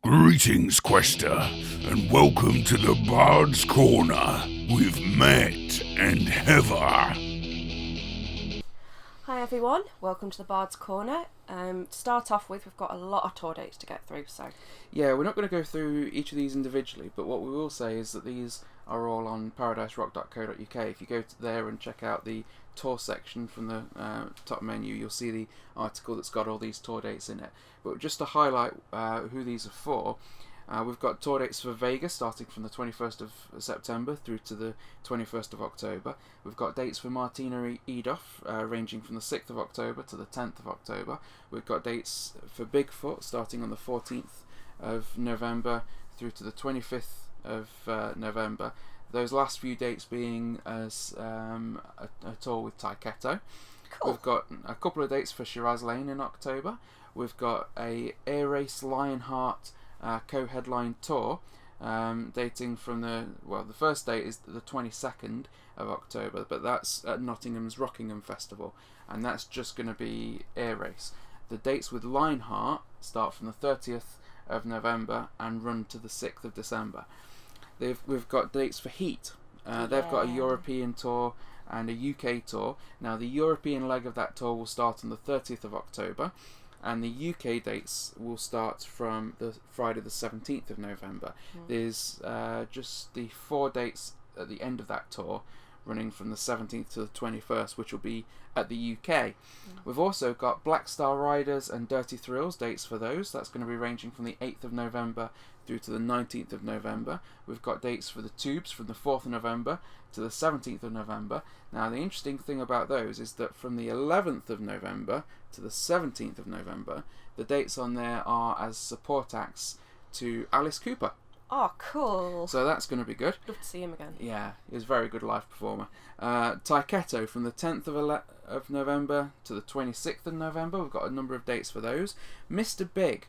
Greetings, Quester, and welcome to the Bards Corner with Matt and Heather. Hi everyone, welcome to the Bards Corner. To start off with, we've got a lot of tour dates to get through, so... Yeah, we're not going to go through each of these individually, but what we will say is that these are all on paradiserock.co.uk. If you go to there and check out the tour section from the top menu, you'll see the article that's got all these tour dates in it. But just to highlight who these are for, we've got tour dates for Vegas starting from the 21st of September through to the 21st of October. We've got dates for Martina Edoff ranging from the 6th of October to the 10th of October. We've got dates for Bigfoot starting on the 14th of November through to the 25th of November. Those last few dates being as a tour with Taiketo. Cool. We've got a couple of dates for Shiraz Lane in October. We've got a Air Race Lionheart co-headline tour dating from the first date is the 22nd of October, but that's at Nottingham's Rockingham Festival, and that's just going to be Air Race. The dates with Lionheart start from the 30th of November and run to the 6th of December. We've got dates for Heat. They've got a European tour and a UK tour. Now the European leg of that tour will start on the 30th of October, and the UK dates will start from the Friday the 17th of November. There's just the 4 dates at the end of that tour, running from the 17th to the 21st, which will be at the UK. We've also got Black Star Riders and Dirty Thrills dates for those. That's going to be ranging from the 8th of November through to the 19th of November. We've got dates for the Tubes from the 4th of November to the 17th of November. Now the interesting thing about those is that from the 11th of November to the 17th of November, the dates on there are as support acts to Alice Cooper. Oh, cool. So that's going to be good. Love to see him again. Yeah, he's a very good live performer. Taiketo from the 10th of November to the 26th of November. We've got a number of dates for those. Mr. Big.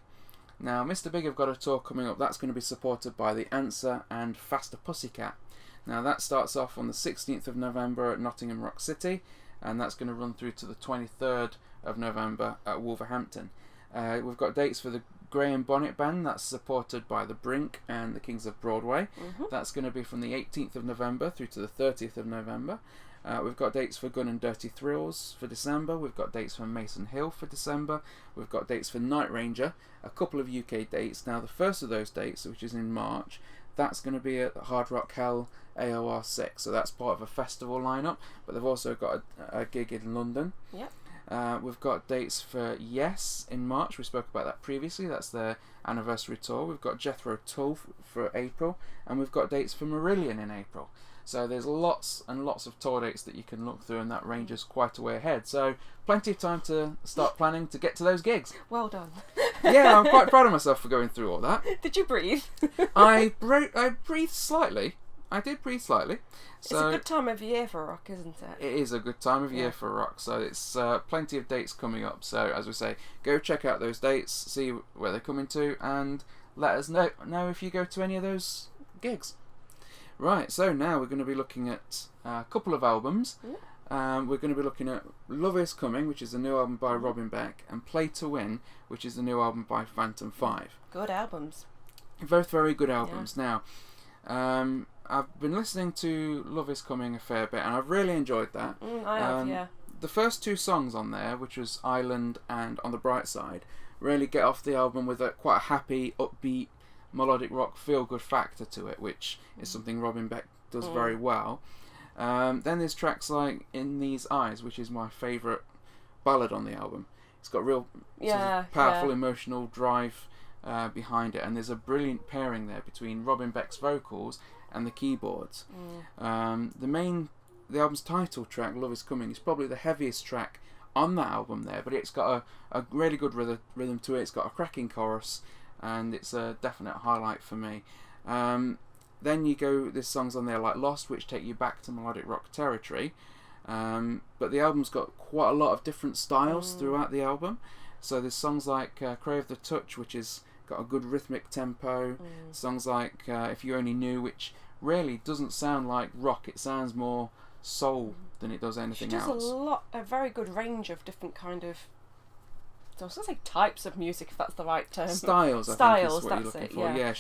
Now, Mr. Big have got a tour coming up. That's going to be supported by The Answer and Faster Pussycat. Now, that starts off on the 16th of November at Nottingham Rock City, and that's going to run through to the 23rd of November at Wolverhampton. We've got dates for the Graham Bonnet Band. That's supported by The Brink and the Kings of Broadway. That's going to be from the 18th of November through to the 30th of November. We've got dates for Gun and Dirty Thrills for December. We've got dates for Mason Hill for December. We've got dates for Night Ranger, a couple of UK dates. Now the first of those dates, which is in March, that's going to be at Hard Rock Hell AOR 6, so that's part of a festival lineup, but they've also got a gig in London. Yep. We've got dates for Yes in March. We spoke about that previously. That's their anniversary tour. We've got Jethro Tull for April, and we've got dates for Marillion in April. So there's lots and lots of tour dates that you can look through, and that ranges quite a way ahead. So plenty of time to start planning to get to those gigs. Well done. Yeah, I'm quite proud of myself for going through all that. Did you breathe? I breathed slightly. I did breathe slightly. So it's a good time of year for rock, isn't it? It is a good time of year for rock, so it's plenty of dates coming up. So as we say, go check out those dates, see where they're coming to, and let us know if you go to any of those gigs. Right, so now we're going to be looking at a couple of albums. We're going to be looking at Love Is Coming, which is a new album by Robin Beck, and Play to Win, which is the new album by Phantom 5. Good albums. Both very good albums. Now, I've been listening to Love Is Coming a fair bit, and I've really enjoyed that. I have, yeah. The first 2 songs on there, which was Island and On the Bright Side, really get off the album with quite a happy, upbeat, melodic rock feel-good factor to it, which is something Robin Beck does very well. Then there's tracks like In These Eyes, which is my favourite ballad on the album. It's got real sort of powerful emotional drive behind it, and there's a brilliant pairing there between Robin Beck's vocals and the keyboards. The album's title track, Love Is Coming, is probably the heaviest track on that album there, but it's got a really good rhythm to it. It's got a cracking chorus, and it's a definite highlight for me. Then there's songs on there like Lost, which take you back to melodic rock territory, but the album's got quite a lot of different styles throughout the album. So there's songs like Crave the Touch, which has got a good rhythmic tempo. Songs like If You Only Knew, which really doesn't sound like rock, it sounds more soul than it does anything else. She does a very good range of different kind of I was going to say types of music, if that's the right term. Styles, I think is what you're looking for. Yeah.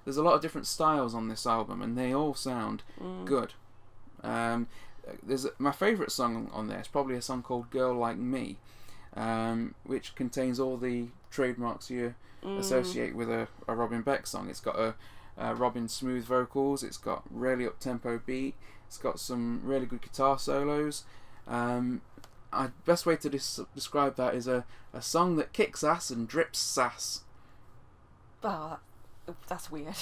There's a lot of different styles on this album, and they all sound good. There's my favourite song on there is probably a song called "Girl Like Me," which contains all the trademarks you associate with a Robin Beck song. It's got a Robin smooth vocals. It's got really up-tempo beat. It's got some really good guitar solos. Best way to describe that is a song that kicks ass and drips sass. Oh, that's weird.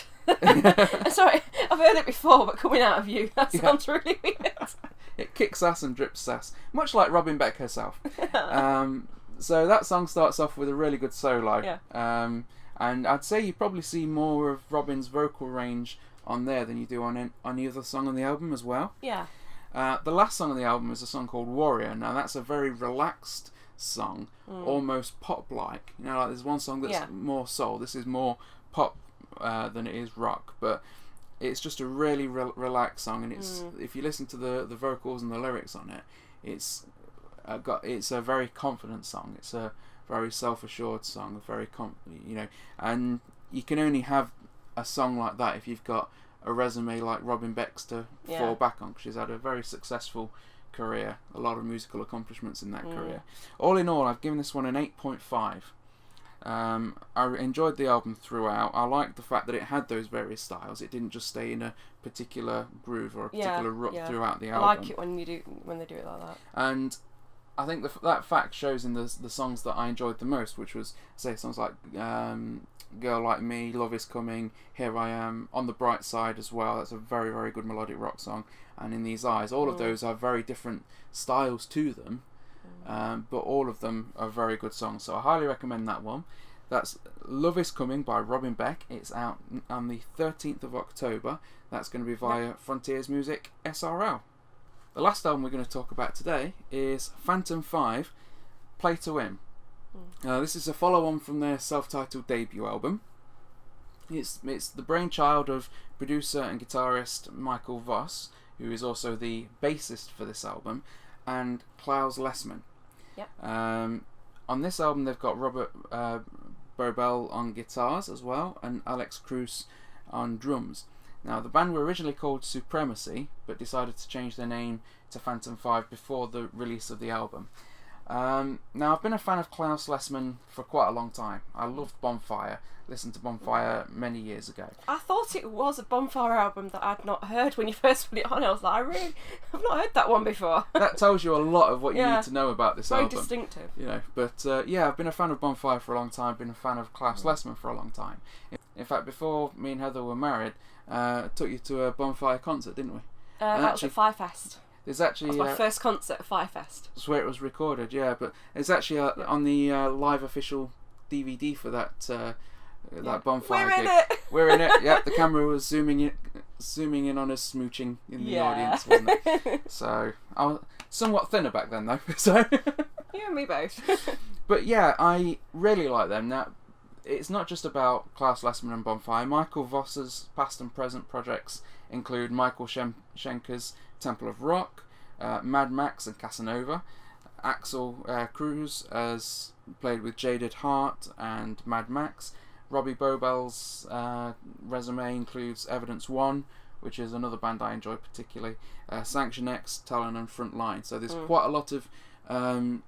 Sorry, I've heard it before, but coming out of you, that sounds really weird. It kicks ass and drips sass, much like Robin Beck herself. So that song starts off with a really good solo. Yeah. And I'd say you probably see more of Robin's vocal range on there than you do on any other song on the album as well. Yeah. The last song on the album is a song called Warrior. Now that's a very relaxed song, almost pop-like. You know, like there's one song that's more soul. This is more pop than it is rock, but it's just a really relaxed song. And it's if you listen to the vocals and the lyrics on it, it's a very confident song. It's a very self-assured song, and you can only have a song like that if you've got a resume like Robin Beck's to fall back on, because she's had a very successful career, a lot of musical accomplishments in that career. All in all, I've given this one an 8.5. I enjoyed the album throughout. I liked the fact that it had those various styles. It didn't just stay in a particular groove or a particular rut throughout the album. I like it when they do it like that. And I think that fact shows in the songs that I enjoyed the most, which was, say, songs like Girl Like Me, Love Is Coming, Here I Am, On the Bright Side as well. That's a very, very good melodic rock song. And In These Eyes. All of those have very different styles to them, but all of them are very good songs. So I highly recommend that one. That's Love Is Coming by Robin Beck. It's out on the 13th of October. That's going to be via Frontiers Music SRL. The last album we're going to talk about today is Phantom 5, Play to Win. This is a follow-on from their self-titled debut album. It's the brainchild of producer and guitarist Michael Voss, who is also the bassist for this album, and Klaus Lessman. Yep. On this album they've got Robert Bobel on guitars as well, and Alex Cruz on drums. Now, the band were originally called Supremacy, but decided to change their name to Phantom 5 before the release of the album. Now, I've been a fan of Klaus Lessman for quite a long time. I loved Bonfire, listened to Bonfire many years ago. I thought it was a Bonfire album that I'd not heard when you first put it on. I was like, I've not heard that one before. That tells you a lot of what you need to know about this album. Very distinctive. You know, but I've been a fan of Bonfire for a long time, been a fan of Klaus Lessman for a long time. In fact, before me and Heather were married, I took you to a Bonfire concert, didn't we? That was at Firefest. There's actually that was my first concert at Firefest. That's where it was recorded, but it's actually on the live official DVD for that Bonfire We're gig. in it. We're in it. Yeah, the camera was zooming in on us smooching in the audience, wasn't it? So I was somewhat thinner back then, though. So you and me both. But yeah, I really like them. Now, it's not just about Klaus Lessman and Bonfire. Michael Voss's past and present projects include Michael Schenker's Temple of Rock, Mad Max and Casanova. Axel Cruz has played with Jaded Heart and Mad Max. Robbie Bobel's resume includes Evidence One, which is another band I enjoy particularly, Sanction X, Talon and Frontline. So there's quite a lot of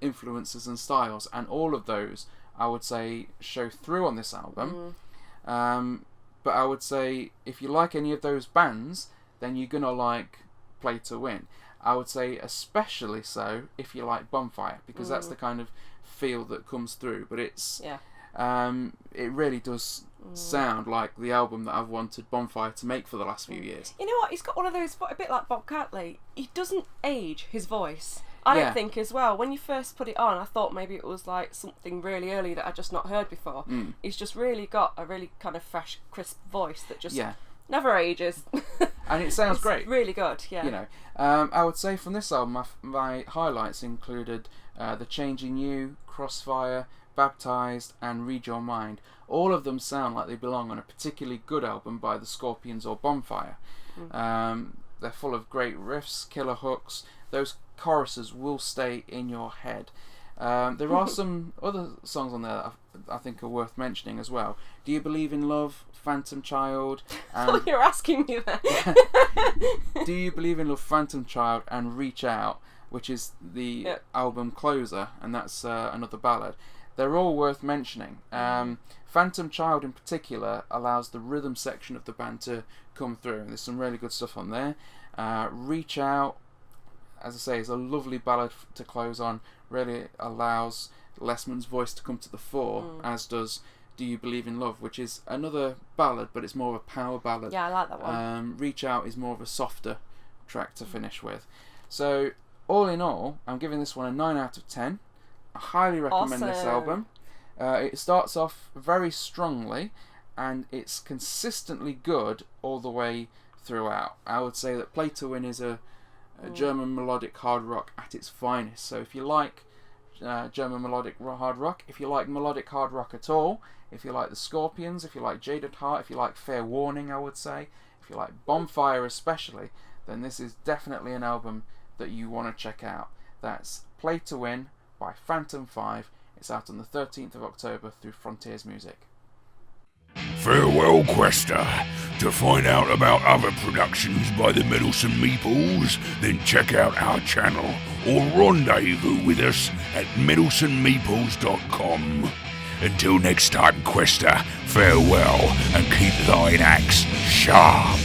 influences and styles, and all of those I would say show through on this album. But I would say if you like any of those bands, then you're gonna like Play to Win. I would say especially so if you like Bonfire, because that's the kind of feel that comes through. But it's it really does sound like the album that I've wanted Bonfire to make for the last few years. You know what? He's got one of those, a bit like Bob Catley. He doesn't age his voice. I don't think as well. When you first put it on, I thought maybe it was like something really early that I'd just not heard before. He's just really got a really kind of fresh, crisp voice that just never ages. And it sounds great. Really good, yeah. You know, I would say from this album, my highlights included The Changing You, Crossfire, Baptized, and Read Your Mind. All of them sound like they belong on a particularly good album by the Scorpions or Bonfire. They're full of great riffs, killer hooks. Those choruses will stay in your head. There are some other songs on there that I think are worth mentioning as well. Do You Believe in Love, Phantom Child, and You're asking me that. Do You Believe in Love, Phantom Child, and Reach Out, which is the album closer, and that's another ballad. They're all worth mentioning. Phantom Child in particular allows the rhythm section of the band to come through, and there's some really good stuff on there. Reach Out, as I say, is a lovely ballad to close on. Really allows Lessman's voice to come to the fore, as does Do You Believe in Love, which is another ballad, but it's more of a power ballad. Yeah, I like that one. Reach Out is more of a softer track to finish with. So, all in all, I'm giving this one a 9 out of 10. I highly recommend this album. It starts off very strongly, and it's consistently good all the way throughout. I would say that Play to Win is a German melodic hard rock at its finest. So if you like German melodic hard rock, if you like melodic hard rock at all, if you like the Scorpions, if you like Jaded Heart, if you like Fair Warning, I would say, if you like Bonfire especially, then this is definitely an album that you want to check out. That's Play to Win by Phantom 5. It's out on the 13th of October through Frontiers Music. Farewell, Quester. To find out about other productions by the Meddlesome Meeples, then check out our channel or rendezvous with us at meddlesomemeeples.com. Until next time, Quester, farewell and keep thine axe sharp.